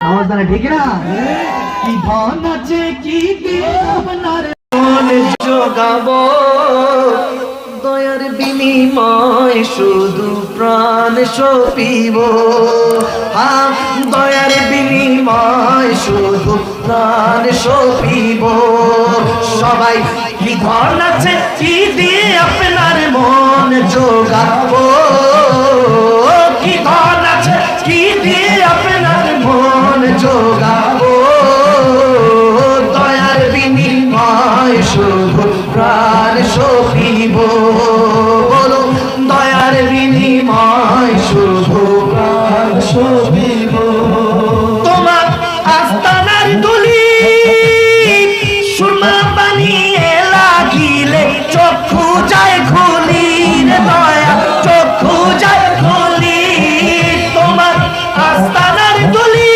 আমার জানা ঠিক না কি ধন আছে কি দিয়ে আপনার মন জোগাবো দয়ার বিনিময় শুধু প্রাণ সপিব দয়ার বিনিময় শুধু প্রাণ সপিব সবাই কি ধন আছে কি দিয়ে আপনার মন জোগাবো কি ধন আছে কি দিয়ে আপনার মন জোগাবো দয়ার বিনিময় শুধু প্রাণ সপিব বলো দয়ার বিনিময় শুধু প্রাণ সপিব তোমার আস্তানার দুলি সুরমা বানিয়ে লাগিলে চক্ষু যায় খুলি রে দয়া চক্ষু যায় খুলি তোমার আস্তানার দুলি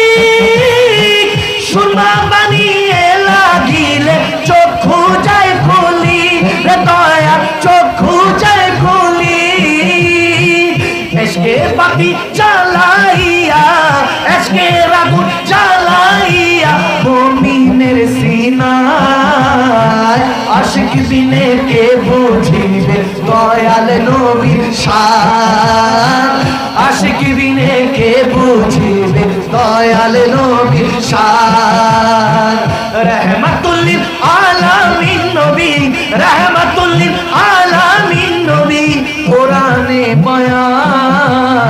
সুরমা বানিয়ে লাগিলে চক্ষু যায় খুলি রে দয়া চক্ষু যায় খুলি এসকে বাতি জ্বালাইয়া এসকে আগুন জ্বালাইয়া মুমিনের সিনায় আশিক বিনে কে বুঝিবে দয়াল নবীর শান আশিক বিনে কে বুঝিবে দয়াল নবীর শান রহমাতুল লিল আলামিন নবী রহমাতুল লিল আলামিন নবী কোরআনে বয়ান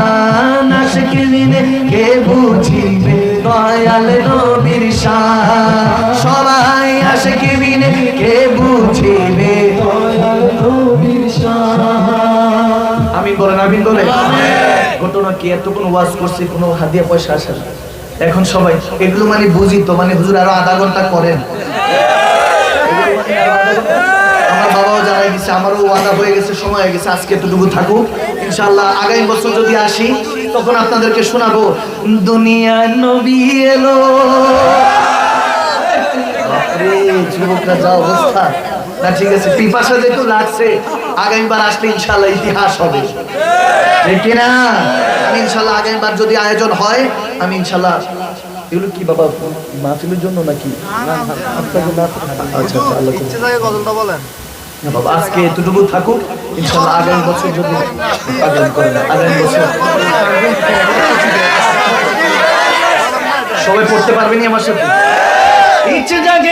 আশিক বিনে কে বুঝিবে দয়াল নবীর শান সবাই আশিক বিনে কে বুঝিবে দয়াল নবীর শান আমিন বলেন আমিন বলেন ঘটনা কি এত কোনো ওয়াজ করছি কোনো হাদিয়া পয়সা আসে না এখন সবাই এগুলো মানে বুঝি তো মানে হুজুর আরো আধা ঘন্টা করেন আমার বাবাও জানাই দিচ্ছে আমারও ওয়াদা হয়ে গেছে সময় হয়ে গেছে আজকে এতটুকু থাকুক ইনশাআল্লাহ আগামী বছর যদি আসি তখন আপনাদেরকে শোনাবো দুনিয়া নবী এলো বাপরে যুবকরা যা অবস্থা না ঠিক আছে পিপাসা যেহেতু লাগছে আগামীবার আসলে ইনশাআল্লাহ ইতিহাস হবে ঠিক কিনা আমি ইনশাআল্লাহ আগামীবার যদি আয়োজন হয় আমি ইনশাআল্লাহ এগুলো কি বাবা মাহফিলের জন্য নাকি আচ্ছা আল্লাহ ইচ্ছে জায়গায় গজলটা বলেন না বাবা আজকে এতটুকু থাকুক ইনশাআল্লাহ আগামী বছর যদি পালন করেন আগামী বছর সবাই পড়তে পারবেনি আমার সাথে ইচ্ছে জায়গায়